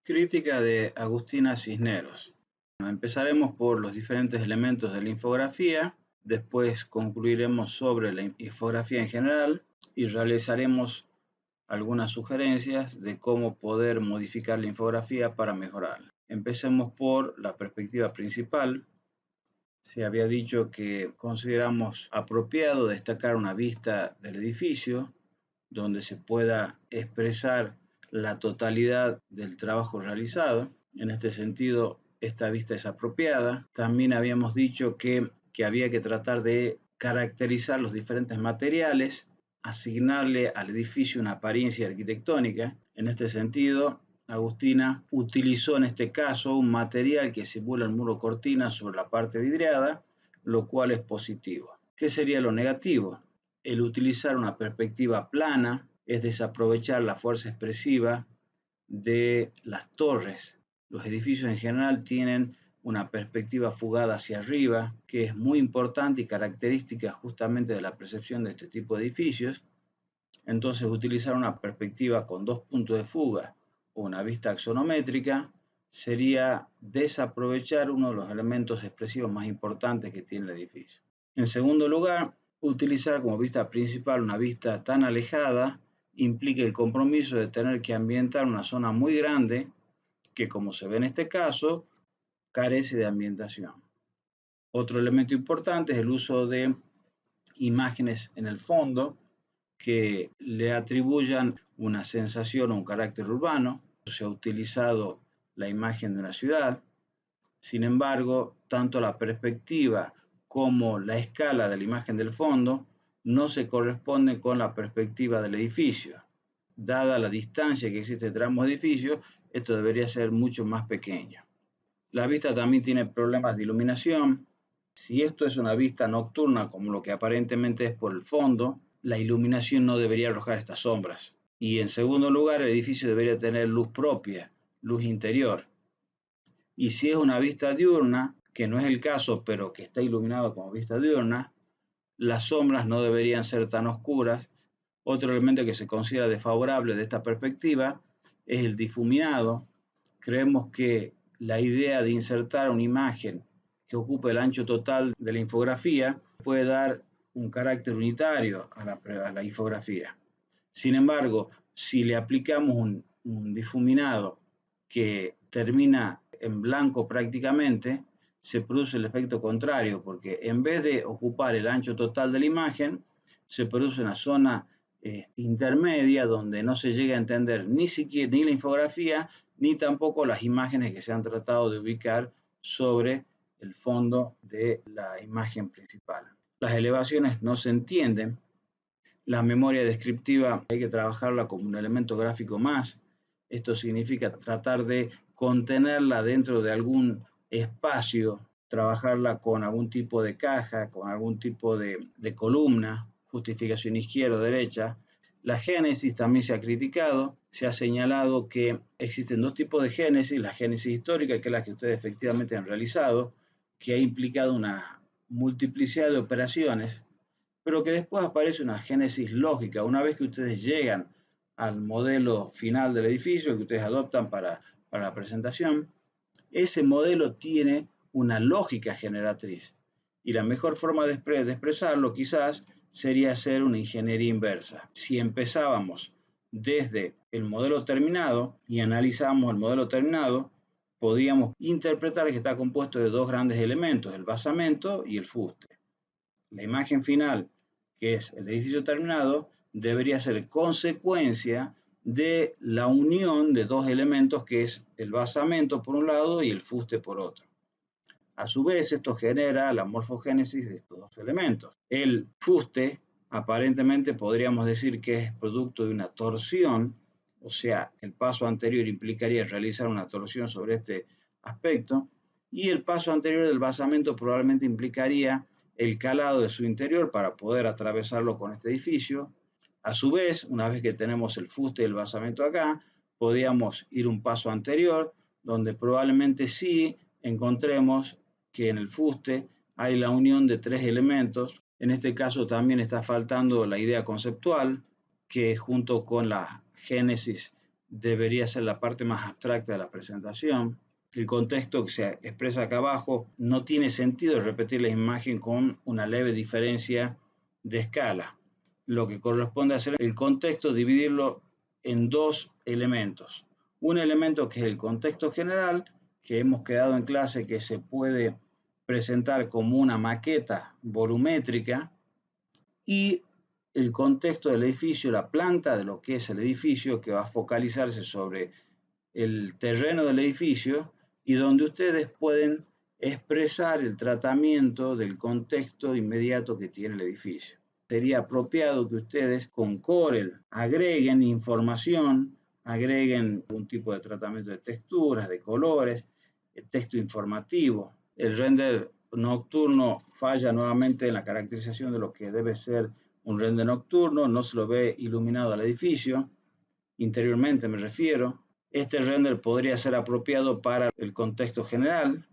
Crítica de Agustina Cisneros. Bueno, empezaremos por los diferentes elementos de la infografía, después concluiremos sobre la infografía en general y realizaremos algunas sugerencias de cómo poder modificar la infografía para mejorarla. Empecemos por la perspectiva principal. Se había dicho que consideramos apropiado destacar una vista del edificio donde se pueda expresar la totalidad del trabajo realizado. En este sentido, esta vista es apropiada. También habíamos dicho que había que tratar de caracterizar los diferentes materiales, asignarle al edificio una apariencia arquitectónica. En este sentido, Agustina utilizó en este caso un material que simula el muro cortina sobre la parte vidriada, lo cual es positivo. ¿Qué sería lo negativo? El utilizar una perspectiva plana es desaprovechar la fuerza expresiva de las torres. Los edificios en general tienen una perspectiva fugada hacia arriba, que es muy importante y característica justamente de la percepción de este tipo de edificios. Entonces, utilizar una perspectiva con dos puntos de fuga o una vista axonométrica sería desaprovechar uno de los elementos expresivos más importantes que tiene el edificio. En segundo lugar, utilizar como vista principal una vista tan alejada implica el compromiso de tener que ambientar una zona muy grande que, como se ve en este caso, carece de ambientación. Otro elemento importante es el uso de imágenes en el fondo que le atribuyan una sensación o un carácter urbano. Se ha utilizado la imagen de una ciudad. Sin embargo, tanto la perspectiva como la escala de la imagen del fondo no se corresponden con la perspectiva del edificio. Dada la distancia que existe entre ambos edificios, esto debería ser mucho más pequeño. La vista también tiene problemas de iluminación. Si esto es una vista nocturna, como lo que aparentemente es por el fondo, la iluminación no debería arrojar estas sombras. Y en segundo lugar, el edificio debería tener luz propia, luz interior. Y si es una vista diurna, que no es el caso, pero que está iluminado como vista diurna, las sombras no deberían ser tan oscuras. Otro elemento que se considera desfavorable de esta perspectiva es el difuminado. Creemos que la idea de insertar una imagen que ocupe el ancho total de la infografía puede dar un carácter unitario a la infografía. Sin embargo, si le aplicamos un difuminado que termina en blanco prácticamente, se produce el efecto contrario, porque en vez de ocupar el ancho total de la imagen, se produce una zona intermedia donde no se llega a entender ni siquiera ni la infografía ni tampoco las imágenes que se han tratado de ubicar sobre el fondo de la imagen principal. Las elevaciones no se entienden. La memoria descriptiva hay que trabajarla como un elemento gráfico más. Esto significa tratar de contenerla dentro de algún espacio, trabajarla con algún tipo de caja, con algún tipo de columna, justificación izquierda o derecha. La génesis también se ha criticado, se ha señalado que existen dos tipos de génesis, la génesis histórica, que es la que ustedes efectivamente han realizado, que ha implicado una multiplicidad de operaciones, pero que después aparece una génesis lógica. Una vez que ustedes llegan al modelo final del edificio que ustedes adoptan para la presentación, ese modelo tiene una lógica generatriz. Y la mejor forma de expresarlo quizás sería hacer una ingeniería inversa. Si empezábamos desde el modelo terminado y analizamos el modelo terminado, podíamos interpretar que está compuesto de dos grandes elementos, el basamento y el fuste. La imagen final, que es el edificio terminado, debería ser consecuencia de la unión de dos elementos que es el basamento por un lado y el fuste por otro. A su vez, esto genera la morfogénesis de estos dos elementos. El fuste, aparentemente podríamos decir que es producto de una torsión, o sea, el paso anterior implicaría realizar una torsión sobre este aspecto, y el paso anterior del basamento probablemente implicaría el calado de su interior para poder atravesarlo con este edificio. A su vez, una vez que tenemos el fuste y el basamento acá, podríamos ir un paso anterior, donde probablemente sí encontremos que en el fuste hay la unión de tres elementos. En este caso también está faltando la idea conceptual, que junto con la génesis debería ser la parte más abstracta de la presentación. El contexto que se expresa acá abajo no tiene sentido repetir la imagen con una leve diferencia de escala. Lo que corresponde hacer el contexto, dividirlo en dos elementos. Un elemento que es el contexto general, que hemos quedado en clase que se puede presentar como una maqueta volumétrica, y el contexto del edificio, la planta de lo que es el edificio, que va a focalizarse sobre el terreno del edificio y donde ustedes pueden expresar el tratamiento del contexto inmediato que tiene el edificio. Sería apropiado que ustedes con Corel agreguen información, agreguen un tipo de tratamiento de texturas, de colores, el texto informativo. El render nocturno falla nuevamente en la caracterización de lo que debe ser un render nocturno, no se lo ve iluminado al edificio, interiormente me refiero. Este render podría ser apropiado para el contexto general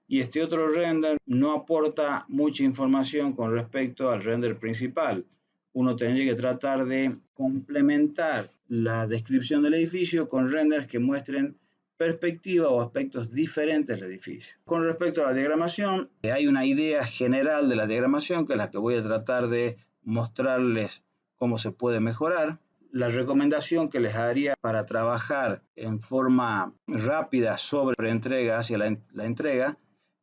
y este otro render no aporta mucha información con respecto al render principal. Uno tendría que tratar de complementar la descripción del edificio con renders que muestren perspectiva o aspectos diferentes del edificio. Con respecto a la diagramación, hay una idea general de la diagramación que es la que voy a tratar de mostrarles cómo se puede mejorar. La recomendación que les haría para trabajar en forma rápida sobre preentrega hacia la entrega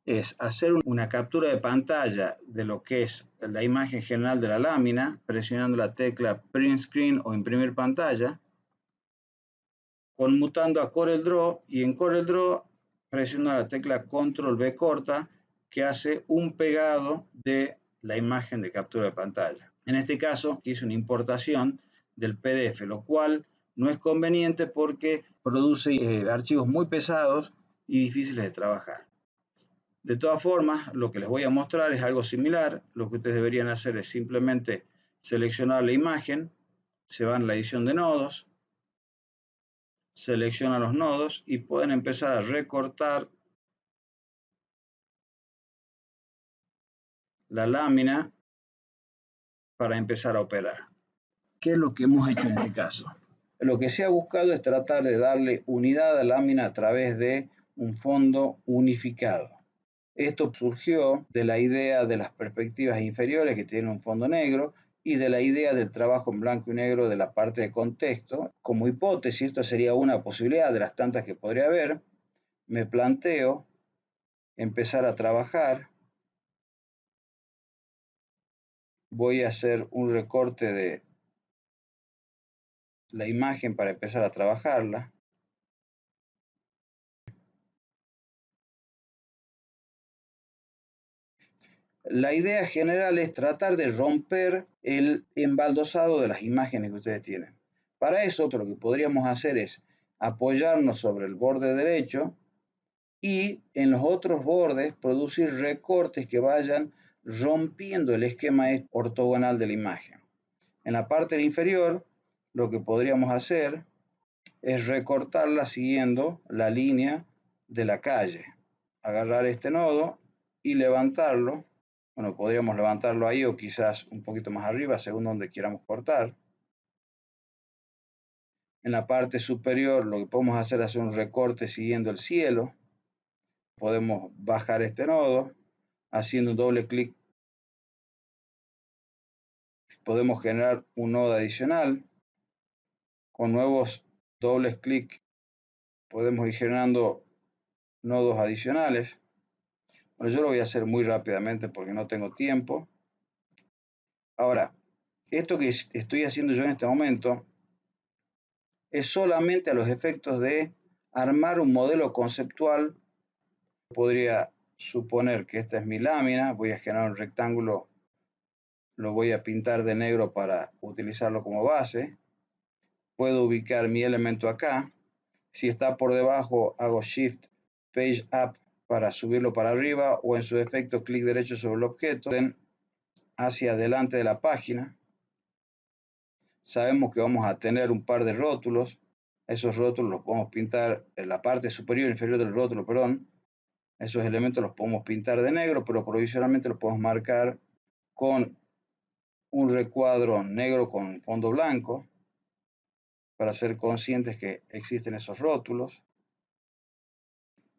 es hacer una captura de pantalla de lo que es la imagen general de la lámina, presionando la tecla Print Screen o Imprimir pantalla, conmutando a CorelDRAW y en CorelDRAW presiona la tecla Control V corta que hace un pegado de la imagen de captura de pantalla. En este caso hice una importación del PDF, lo cual no es conveniente porque produce archivos muy pesados y difíciles de trabajar. De todas formas, lo que les voy a mostrar es algo similar. Lo que ustedes deberían hacer es simplemente seleccionar la imagen, se van a la edición de nodos, seleccionan los nodos y pueden empezar a recortar la lámina para empezar a operar. ¿Qué es lo que hemos hecho en este caso? Lo que se ha buscado es tratar de darle unidad a la lámina a través de un fondo unificado. Esto surgió de la idea de las perspectivas inferiores que tienen un fondo negro y de la idea del trabajo en blanco y negro de la parte de contexto. Como hipótesis, esta sería una posibilidad de las tantas que podría haber. Me planteo empezar a trabajar. Voy a hacer un recorte de la imagen para empezar a trabajarla. La idea general es tratar de romper el embaldosado de las imágenes que ustedes tienen. Para eso, lo que podríamos hacer es apoyarnos sobre el borde derecho y en los otros bordes producir recortes que vayan rompiendo el esquema ortogonal de la imagen. En la parte inferior, lo que podríamos hacer es recortarla siguiendo la línea de la calle. Agarrar este nodo y levantarlo. Bueno, podríamos levantarlo ahí o quizás un poquito más arriba, según donde queramos cortar. En la parte superior lo que podemos hacer es un recorte siguiendo el cielo. Podemos bajar este nodo, haciendo un doble clic. Podemos generar un nodo adicional. Con nuevos dobles clic podemos ir generando nodos adicionales. Bueno, yo lo voy a hacer muy rápidamente porque no tengo tiempo. Ahora, esto que estoy haciendo yo en este momento es solamente a los efectos de armar un modelo conceptual. Podría suponer que esta es mi lámina, voy a generar un rectángulo, lo voy a pintar de negro para utilizarlo como base. Puedo ubicar mi elemento acá. Si está por debajo, hago Shift Page Up para subirlo para arriba o en su defecto clic derecho sobre el objeto hacia adelante de la página. Sabemos que vamos a tener un par de rótulos. Esos rótulos los podemos pintar en la parte superior e inferior del rótulo, perdón. Esos elementos los podemos pintar de negro, pero provisionalmente los podemos marcar con un recuadro negro con fondo blanco. para ser conscientes que existen esos rótulos.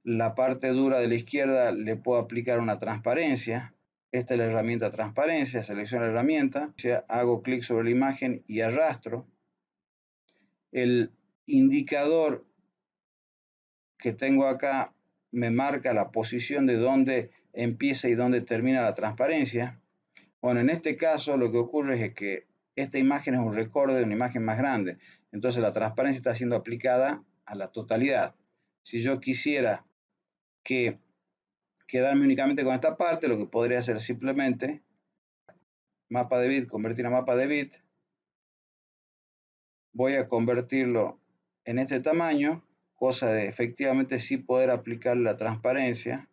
La parte dura de la izquierda le puedo aplicar una transparencia. Esta es la herramienta transparencia, selecciono la herramienta, hago clic sobre la imagen y arrastro. El indicador que tengo acá me marca la posición de dónde empieza y dónde termina la transparencia. Bueno, en este caso lo que ocurre es que esta imagen es un recorte de una imagen más grande. Entonces la transparencia está siendo aplicada a la totalidad. Si yo quisiera quedarme únicamente con esta parte, lo que podría hacer simplemente mapa de bit, convertir a mapa de bit. Voy a convertirlo en este tamaño, cosa de efectivamente sí poder aplicar la transparencia.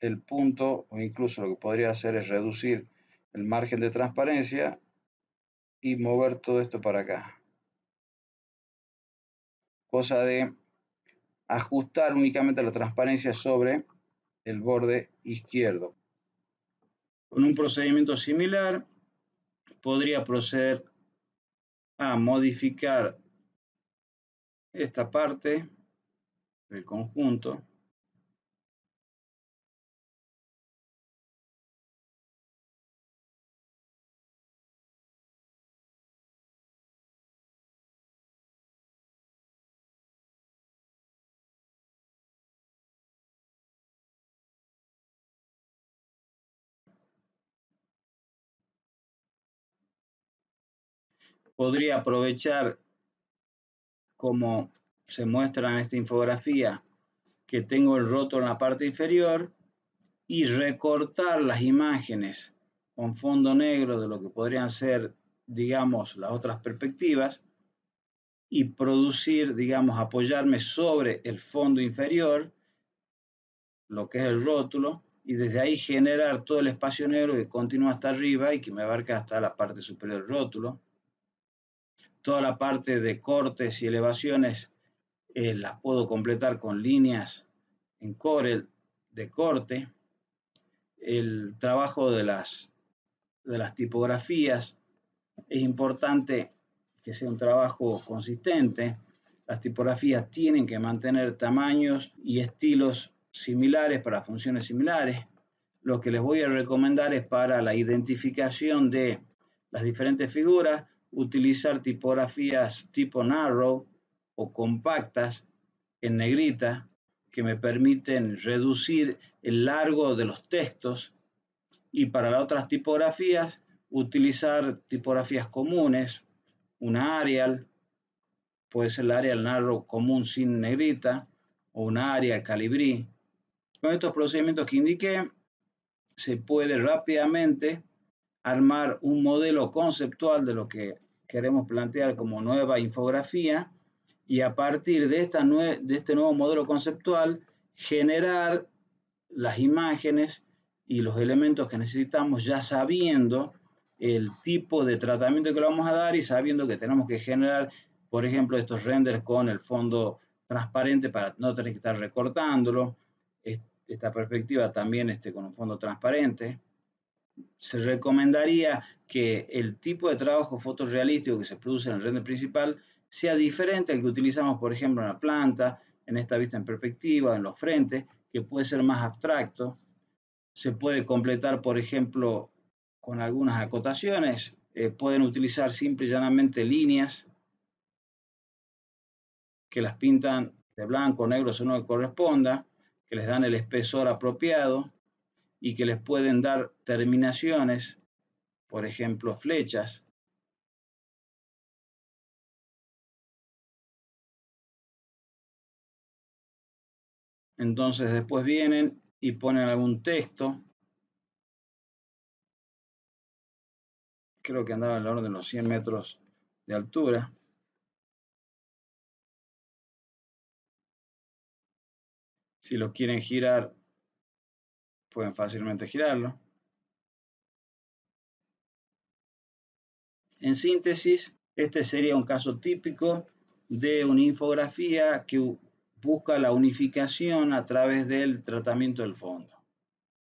El punto, o incluso lo que podría hacer es reducir el margen de transparencia y mover todo esto para acá. Cosa de ajustar únicamente la transparencia sobre el borde izquierdo. Con un procedimiento similar, podría proceder a modificar esta parte del conjunto. Podría aprovechar, como se muestra en esta infografía, que tengo el rótulo en la parte inferior y recortar las imágenes con fondo negro de lo que podrían ser, digamos, las otras perspectivas y producir, digamos, apoyarme sobre el fondo inferior, lo que es el rótulo, y desde ahí generar todo el espacio negro que continúa hasta arriba y que me abarca hasta la parte superior del rótulo. Toda la parte de cortes y elevaciones las puedo completar con líneas en Corel de corte. El trabajo de las tipografías es importante que sea un trabajo consistente. Las tipografías tienen que mantener tamaños y estilos similares para funciones similares. Lo que les voy a recomendar es para la identificación de las diferentes figuras, utilizar tipografías tipo narrow o compactas en negrita que me permiten reducir el largo de los textos, y para las otras tipografías utilizar tipografías comunes, una Arial, puede ser la Arial Narrow común sin negrita o una Arial Calibri. Con estos procedimientos que indiqué se puede rápidamente armar un modelo conceptual de lo que queremos plantear como nueva infografía, y a partir de este nuevo modelo conceptual generar las imágenes y los elementos que necesitamos, ya sabiendo el tipo de tratamiento que le vamos a dar y sabiendo que tenemos que generar, por ejemplo, estos renders con el fondo transparente para no tener que estar recortándolo. Esta perspectiva también con un fondo transparente. Se recomendaría que el tipo de trabajo fotorrealístico que se produce en el render principal sea diferente al que utilizamos, por ejemplo, en la planta, en esta vista en perspectiva, en los frentes, que puede ser más abstracto. Se puede completar, por ejemplo, con algunas acotaciones. Pueden utilizar simple y llanamente líneas que las pintan de blanco, negro, según lo que corresponda, que les dan el espesor apropiado y que les pueden dar terminaciones, por ejemplo, flechas. Entonces después vienen y ponen algún texto. Creo que andaba en el orden de los 100 metros de altura. Si lo quieren girar, pueden fácilmente girarlo. En síntesis, este sería un caso típico de una infografía que busca la unificación a través del tratamiento del fondo.